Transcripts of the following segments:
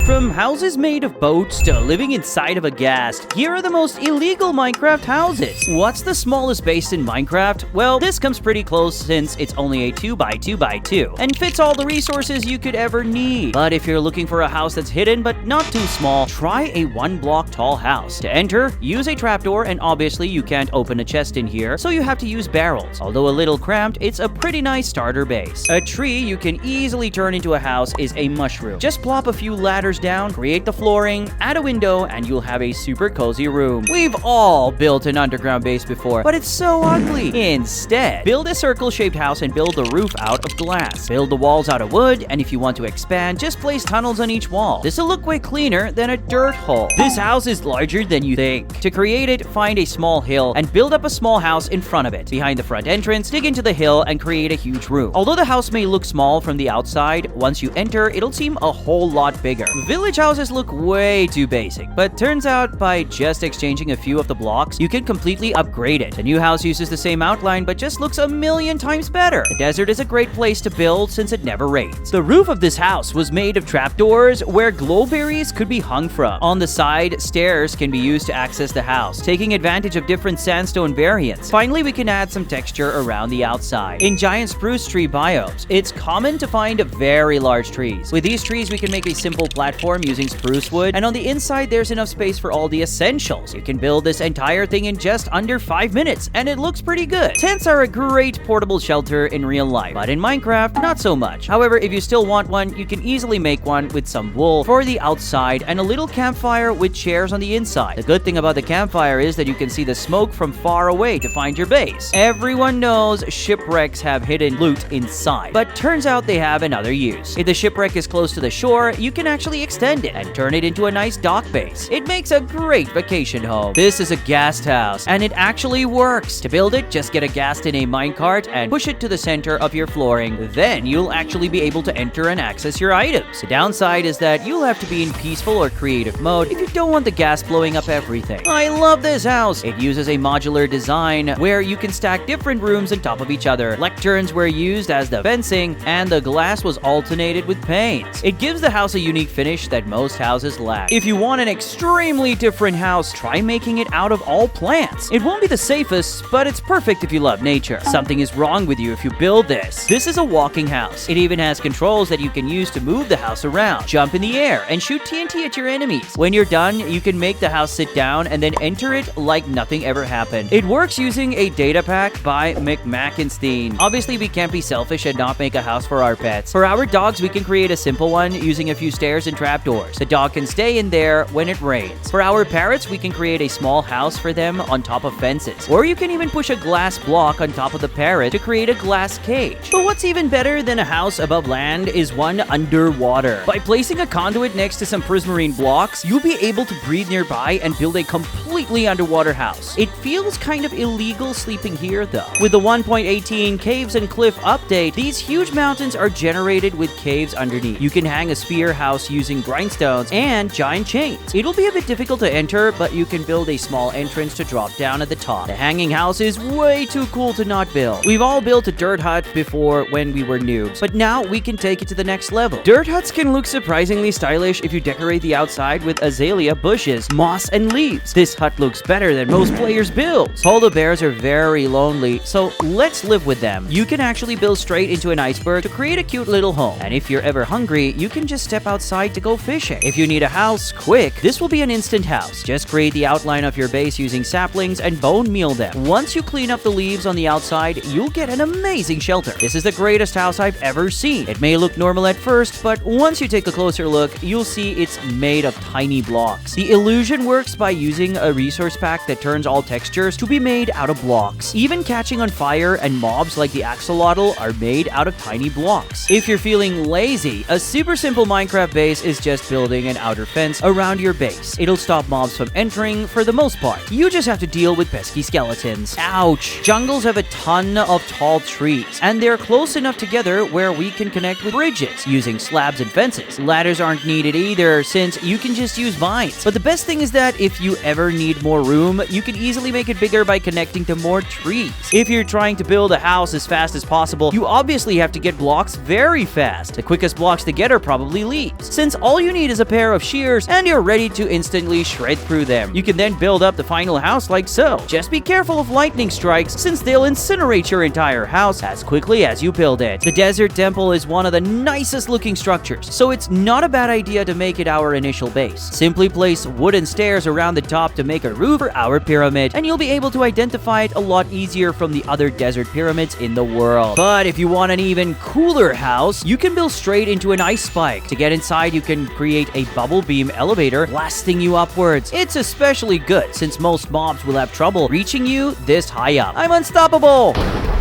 From houses made of boats to living inside of a ghast, here are the most illegal Minecraft houses. What's the smallest base in Minecraft? Well, this comes pretty close since it's only a 2x2x2 and fits all the resources you could ever need. But if you're looking for a house that's hidden but not too small, try a 1-block tall house. To enter, use a trapdoor, and obviously you can't open a chest in here, so you have to use barrels. Although a little cramped, it's a pretty nice starter base. A tree you can easily turn into a house is a mushroom. Just plop a few ladders down, create the flooring, add a window, and you'll have a super cozy room. We've all built an underground base before, but it's so ugly. Instead, build a circle-shaped house and build the roof out of glass. Build the walls out of wood, and if you want to expand, just place tunnels on each wall. This'll look way cleaner than a dirt hole. This house is larger than you think. To create it, find a small hill and build up a small house in front of it. Behind the front entrance, dig into the hill and create a huge room. Although the house may look small from the outside, once you enter, it'll seem a whole lot bigger. Village houses look way too basic, but turns out by just exchanging a few of the blocks, you can completely upgrade it. The new house uses the same outline, but just looks a million times better. The desert is a great place to build since it never rains. The roof of this house was made of trapdoors where glowberries could be hung from. On the side, stairs can be used to access the house, taking advantage of different sandstone variants. Finally, we can add some texture around the outside. In giant spruce tree biomes, it's common to find very large trees. With these trees, we can make a simple platform using spruce wood, and on the inside, there's enough space for all the essentials. You can build this entire thing in just under 5 minutes, and it looks pretty good. Tents are a great portable shelter in real life, but in Minecraft, not so much. However, if you still want one, you can easily make one with some wool for the outside and a little campfire with chairs on the inside. The good thing about the campfire is that you can see the smoke from far away to find your base. Everyone knows shipwrecks have hidden loot inside, but turns out they have another use. If the shipwreck is close to the shore, you can actually extend it and turn it into a nice dock base. It makes a great vacation home. This is a ghast house, and it actually works. To build it, just get a ghast in a minecart and push it to the center of your flooring. Then you'll actually be able to enter and access your items. The downside is that you'll have to be in peaceful or creative mode if you don't want the ghast blowing up everything. I love this house. It uses a modular design where you can stack different rooms on top of each other. Lecterns were used as the fencing, and the glass was alternated with panes. It gives the house a unique finish that most houses lack. If you want an extremely different house, try making it out of all plants. It won't be the safest, but it's perfect if you love nature. Something is wrong with you if you build this. This is a walking house. It even has controls that you can use to move the house around, jump in the air, and shoot TNT at your enemies. When you're done, you can make the house sit down and then enter it like nothing ever happened. It works using a data pack by McMakistein. Obviously, we can't be selfish and not make a house for our pets. For our dogs, we can create a simple one using a few stairs and trapdoors. The dog can stay in there when it rains. For our parrots, we can create a small house for them on top of fences. Or you can even push a glass block on top of the parrot to create a glass cage. But what's even better than a house above land is one underwater. By placing a conduit next to some prismarine blocks, you'll be able to breathe nearby and build a completely underwater house. It feels kind of illegal sleeping here though. With the 1.18 Caves and Cliff update, these huge mountains are generated with caves underneath. You can hang a spear house using grindstones and giant chains. It'll be a bit difficult to enter, but you can build a small entrance to drop down at the top. The hanging house is way too cool to not build. We've all built a dirt hut before when we were noobs, but now we can take it to the next level. Dirt huts can look surprisingly stylish if you decorate the outside with azalea bushes, moss, and leaves. This hut looks better than most players' builds. Polar bears are very lonely, so let's live with them. You can actually build straight into an iceberg to create a cute little home. And if you're ever hungry, you can just step outside to go fishing. If you need a house quick, this will be an instant house. Just create the outline of your base using saplings and bone meal them. Once you clean up the leaves on the outside, you'll get an amazing shelter. This is the greatest house I've ever seen. It may look normal at first, but once you take a closer look, you'll see it's made of tiny blocks. The illusion works by using a resource pack that turns all textures to be made out of blocks. Even catching on fire and mobs like the axolotl are made out of tiny blocks. If you're feeling lazy, a super simple Minecraft base is just building an outer fence around your base. It'll stop mobs from entering for the most part. You just have to deal with pesky skeletons. Ouch! Jungles have a ton of tall trees, and they're close enough together where we can connect with bridges using slabs and fences. Ladders aren't needed either, since you can just use vines. But the best thing is that if you ever need more room, you can easily make it bigger by connecting to more trees. If you're trying to build a house as fast as possible, you obviously have to get blocks very fast. The quickest blocks to get are probably leaves. Since all you need is a pair of shears and you're ready to instantly shred through them. You can then build up the final house like so. Just be careful of lightning strikes since they'll incinerate your entire house as quickly as you build it. The desert temple is one of the nicest looking structures, so it's not a bad idea to make it our initial base. Simply place wooden stairs around the top to make a roof for our pyramid, and you'll be able to identify it a lot easier from the other desert pyramids in the world. But if you want an even cooler house, you can build straight into an ice spike. To get inside, you can create a bubble beam elevator blasting you upwards. It's especially good since most mobs will have trouble reaching you this high up. I'm unstoppable!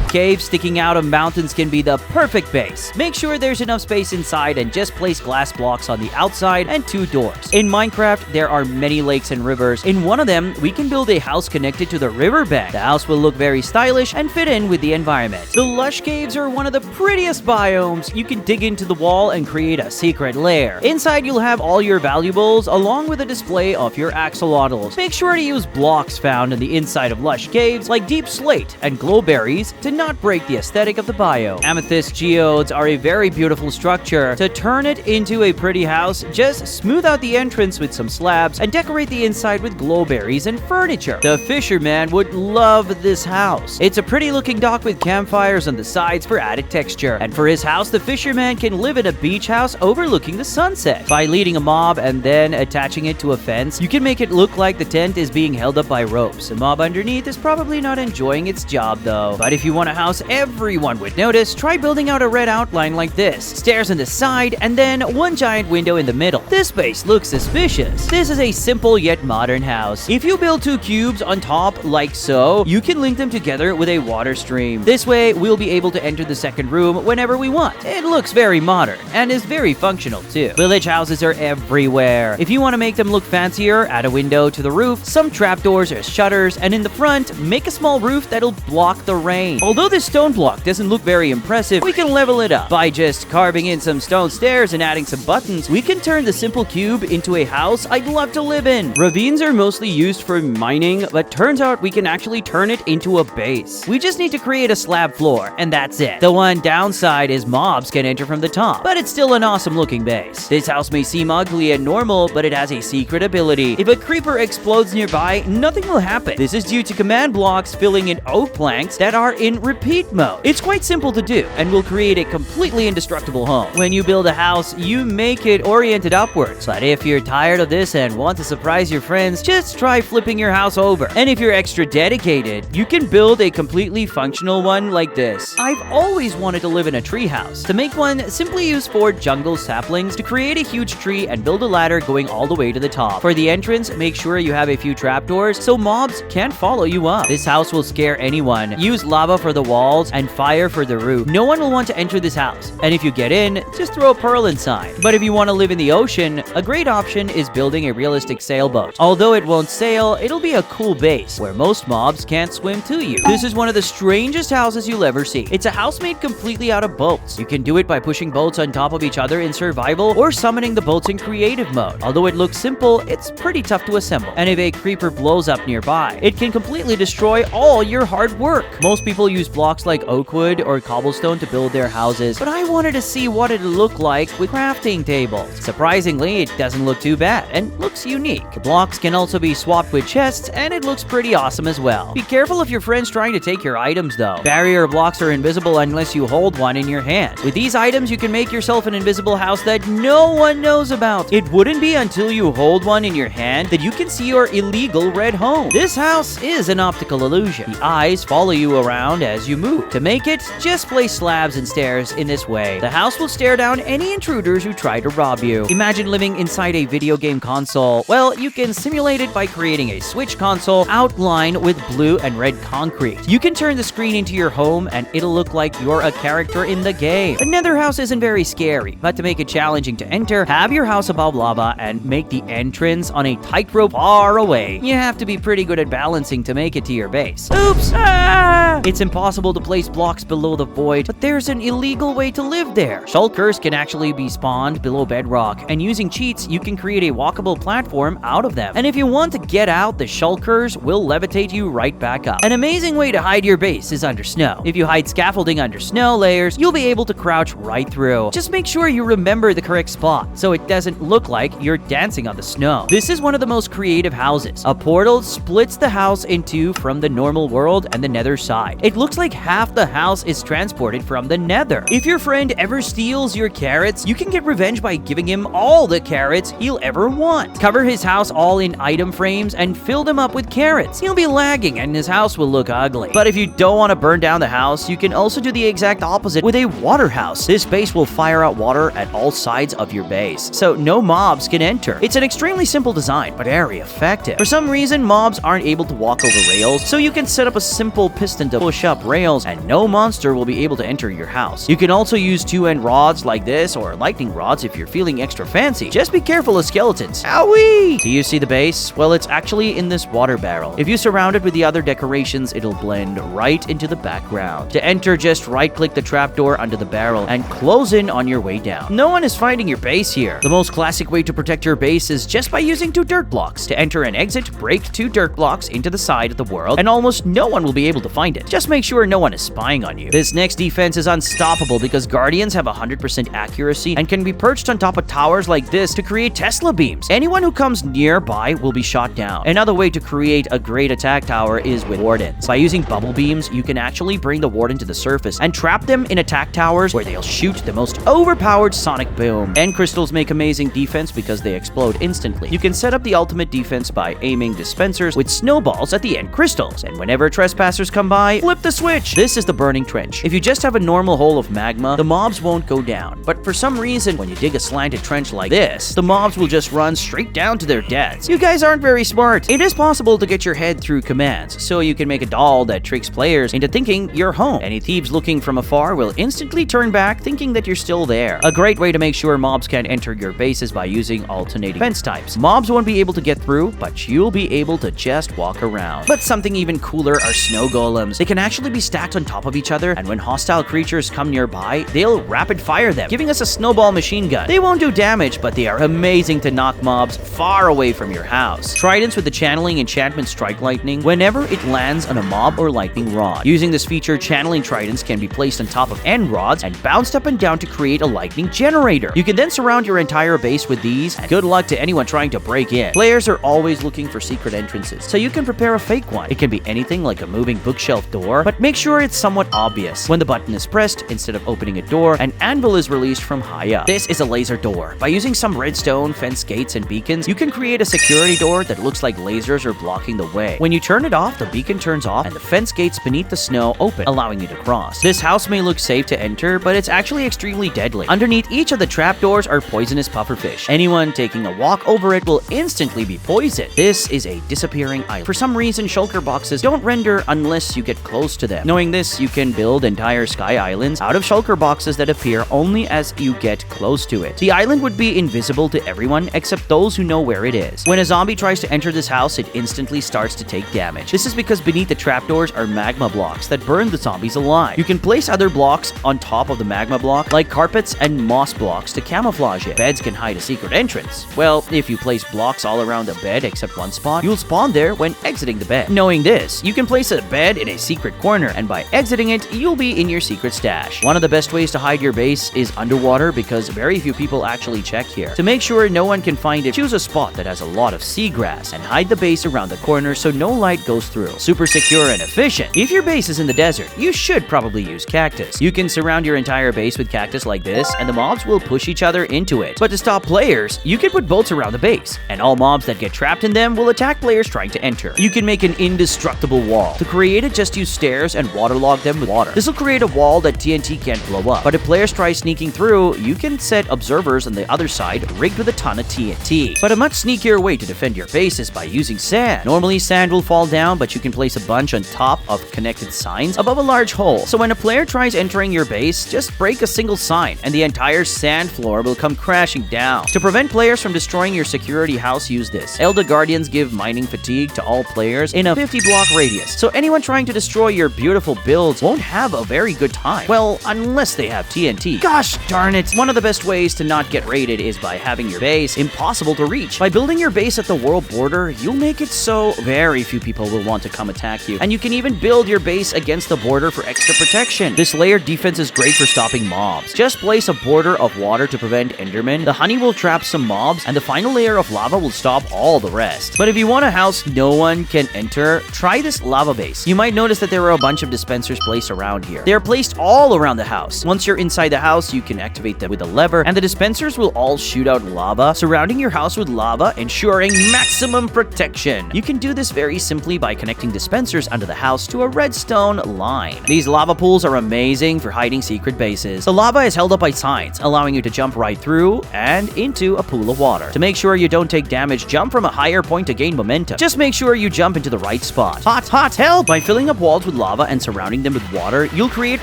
Caves sticking out of mountains can be the perfect base. Make sure there's enough space inside and just place glass blocks on the outside and 2 doors. In Minecraft, there are many lakes and rivers. In one of them, we can build a house connected to the riverbed. The house will look very stylish and fit in with the environment. The lush caves are one of the prettiest biomes. You can dig into the wall and create a secret lair. Inside, you'll have all your valuables along with a display of your axolotls. Make sure to use blocks found in the inside of lush caves like deep slate and glowberries to not break the aesthetic of the biome. Amethyst geodes are a very beautiful structure. To turn it into a pretty house, just smooth out the entrance with some slabs and decorate the inside with glowberries and furniture. The fisherman would love this house. It's a pretty looking dock with campfires on the sides for added texture. And for his house, the fisherman can live in a beach house overlooking the sunset. By leading a mob and then attaching it to a fence, you can make it look like the tent is being held up by ropes. The mob underneath is probably not enjoying its job though. But if you want a house everyone would notice, try building out a red outline like this. Stairs on the side, and then one giant window in the middle. This base looks suspicious. This is a simple yet modern house. If you build 2 cubes on top like so, you can link them together with a water stream. This way, we'll be able to enter the second room whenever we want. It looks very modern, and is very functional too. Village houses are everywhere. If you want to make them look fancier, add a window to the roof, some trapdoors or shutters, and in the front, make a small roof that'll block the rain. Although this stone block doesn't look very impressive, we can level it up. By just carving in some stone stairs and adding some buttons, we can turn the simple cube into a house I'd love to live in. Ravines are mostly used for mining, but turns out we can actually turn it into a base. We just need to create a slab floor, and that's it. The one downside is mobs can enter from the top, but it's still an awesome looking base. This house may seem ugly and normal, but it has a secret ability. If a creeper explodes nearby, nothing will happen. This is due to command blocks filling in oak planks that are in repeat mode. It's quite simple to do and will create a completely indestructible home. When you build a house, you make it oriented upwards. But if you're tired of this and want to surprise your friends, just try flipping your house over. And if you're extra dedicated, you can build a completely functional one like this. I've always wanted to live in a tree house. To make one, simply use 4 jungle saplings to create a huge tree and build a ladder going all the way to the top. For the entrance, make sure you have a few trapdoors so mobs can't follow you up. This house will scare anyone. Use lava for the walls and fire for the roof. No one will want to enter this house, and if you get in, just throw a pearl inside. But if you want to live in the ocean, a great option is building a realistic sailboat. Although it won't sail, it'll be a cool base where most mobs can't swim to you. This is one of the strangest houses you'll ever see. It's a house made completely out of boats. You can do it by pushing boats on top of each other in survival or summoning the boats in creative mode. Although it looks simple, it's pretty tough to assemble. And if a creeper blows up nearby, it can completely destroy all your hard work. Most people use blocks like oak wood or cobblestone to build their houses, but I wanted to see what it'd look like with crafting tables. Surprisingly, it doesn't look too bad and looks unique. The blocks can also be swapped with chests, and it looks pretty awesome as well. Be careful if your friend's trying to take your items though. Barrier blocks are invisible unless you hold one in your hand. With these items, you can make yourself an invisible house that no one knows about. It wouldn't be until you hold one in your hand that you can see your illegal red home. This house is an optical illusion. The eyes follow you around as you move. To make it, just place slabs and stairs in this way. The house will stare down any intruders who try to rob you. Imagine living inside a video game console. Well, you can simulate it by creating a Switch console outlined with blue and red concrete. You can turn the screen into your home and it'll look like you're a character in the game. The Nether house isn't very scary, but to make it challenging to enter, have your house above lava and make the entrance on a tightrope far away. You have to be pretty good at balancing to make it to your base. Oops! Ah! It's impossible possible to place blocks below the void, but there's an illegal way to live there. Shulkers can actually be spawned below bedrock, and using cheats, you can create a walkable platform out of them. And if you want to get out, the shulkers will levitate you right back up. An amazing way to hide your base is under snow. If you hide scaffolding under snow layers, you'll be able to crouch right through. Just make sure you remember the correct spot, so it doesn't look like you're dancing on the snow. This is one of the most creative houses. A portal splits the house in two from the normal world and the nether side. It looks like half the house is transported from the nether. If your friend ever steals your carrots, you can get revenge by giving him all the carrots he'll ever want. Cover his house all in item frames and fill them up with carrots. He'll be lagging and his house will look ugly. But if you don't want to burn down the house, you can also do the exact opposite with a water house. This base will fire out water at all sides of your base, so no mobs can enter. It's an extremely simple design, but very effective. For some reason, mobs aren't able to walk over rails, so you can set up a simple piston to push up rails, and no monster will be able to enter your house. You can also use two-end rods like this, or lightning rods if you're feeling extra fancy. Just be careful of skeletons. Owie! Do you see the base? Well, it's actually in this water barrel. If you surround it with the other decorations, it'll blend right into the background. To enter, just right-click the trapdoor under the barrel and close in on your way down. No one is finding your base here. The most classic way to protect your base is just by using 2 dirt blocks. To enter and exit, break 2 dirt blocks into the side of the world, and almost no one will be able to find it. Just make sure no one is spying on you. This next defense is unstoppable because guardians have 100% accuracy and can be perched on top of towers like this to create Tesla beams. Anyone who comes nearby will be shot down. Another way to create a great attack tower is with wardens. By using bubble beams, you can actually bring the warden to the surface and trap them in attack towers where they'll shoot the most overpowered sonic boom. End crystals make amazing defense because they explode instantly. You can set up the ultimate defense by aiming dispensers with snowballs at the end crystals, and whenever trespassers come by, flip the switch. This is the burning trench. If you just have a normal hole of magma, the mobs won't go down, but for some reason, when you dig a slanted trench like this, the mobs will just run straight down to their deaths. You guys aren't very smart. It is possible to get your head through commands, so you can make a doll that tricks players into thinking you're home. Any thieves looking from afar will instantly turn back thinking that you're still there. A great way to make sure mobs can't enter your base is by using alternating fence types. Mobs won't be able to get through, but you'll be able to just walk around. But something even cooler are snow golems. They can actually be stacked on top of each other, and when hostile creatures come nearby, they'll rapid fire them, giving us a snowball machine gun. They won't do damage, but they are amazing to knock mobs far away from your house. Tridents with the channeling enchantment strike lightning whenever it lands on a mob or lightning rod. Using this feature, channeling tridents can be placed on top of end rods and bounced up and down to create a lightning generator. You can then surround your entire base with these, and good luck to anyone trying to break in. Players are always looking for secret entrances, so you can prepare a fake one. It can be anything like a moving bookshelf door, but make sure it's somewhat obvious. When the button is pressed, instead of opening a door, an anvil is released from high up. This is a laser door. By using some redstone, fence gates, and beacons, you can create a security door that looks like lasers are blocking the way. When you turn it off, the beacon turns off, and the fence gates beneath the snow open, allowing you to cross. This house may look safe to enter, but it's actually extremely deadly. Underneath each of the trapdoors are poisonous pufferfish. Anyone taking a walk over it will instantly be poisoned. This is a disappearing island. For some reason, shulker boxes don't render unless you get close to them. Knowing this, you can build entire sky islands out of shulker boxes that appear only as you get close to it. The island would be invisible to everyone except those who know where it is. When a zombie tries to enter this house, it instantly starts to take damage. This is because beneath the trapdoors are magma blocks that burn the zombies alive. You can place other blocks on top of the magma block, like carpets and moss blocks to camouflage it. Beds can hide a secret entrance. Well, if you place blocks all around the bed except one spot, you'll spawn there when exiting the bed. Knowing this, you can place a bed in a secret corner, and by exiting it, you'll be in your secret stash. One of the best ways to hide your base is underwater because very few people actually check here. To make sure no one can find it, choose a spot that has a lot of seagrass and hide the base around the corner so no light goes through. Super secure and efficient. If your base is in the desert, you should probably use cactus. You can surround your entire base with cactus like this, and the mobs will push each other into it. But to stop players, you can put bolts around the base, and all mobs that get trapped in them will attack players trying to enter. You can make an indestructible wall. To create it, just use stairs and waterlog them with water. This will create a wall that TNT can't blow up. But if players try sneaking through, you can set observers on the other side rigged with a ton of TNT. But a much sneakier way to defend your base is by using sand. Normally, sand will fall down, but you can place a bunch on top of connected signs above a large hole. So when a player tries entering your base, just break a single sign, and the entire sand floor will come crashing down. To prevent players from destroying your security house, use this. Elder Guardians give mining fatigue to all players in a 50-block radius. So anyone trying to destroy your their beautiful builds won't have a very good time. Well, unless they have TNT. Gosh darn it! One of the best ways to not get raided is by having your base impossible to reach. By building your base at the world border, you'll make it so very few people will want to come attack you. And you can even build your base against the border for extra protection. This layered defense is great for stopping mobs. Just place a border of water to prevent Endermen, the honey will trap some mobs, and the final layer of lava will stop all the rest. But if you want a house no one can enter, try this lava base. You might notice that there are a bunch of dispensers placed around here. They are placed all around the house. Once you're inside the house, you can activate them with a lever, and the dispensers will all shoot out lava, surrounding your house with lava, ensuring maximum protection. You can do this very simply by connecting dispensers under the house to a redstone line. These lava pools are amazing for hiding secret bases. The lava is held up by signs, allowing you to jump right through and into a pool of water. To make sure you don't take damage, jump from a higher point to gain momentum. Just make sure you jump into the right spot. Hot hell! By filling up walls with lava and surrounding them with water, you'll create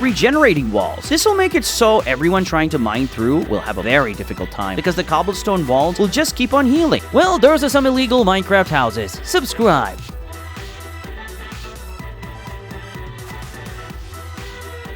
regenerating walls. This will make it so everyone trying to mine through will have a very difficult time because the cobblestone walls will just keep on healing. Well, those are some illegal Minecraft houses. Subscribe.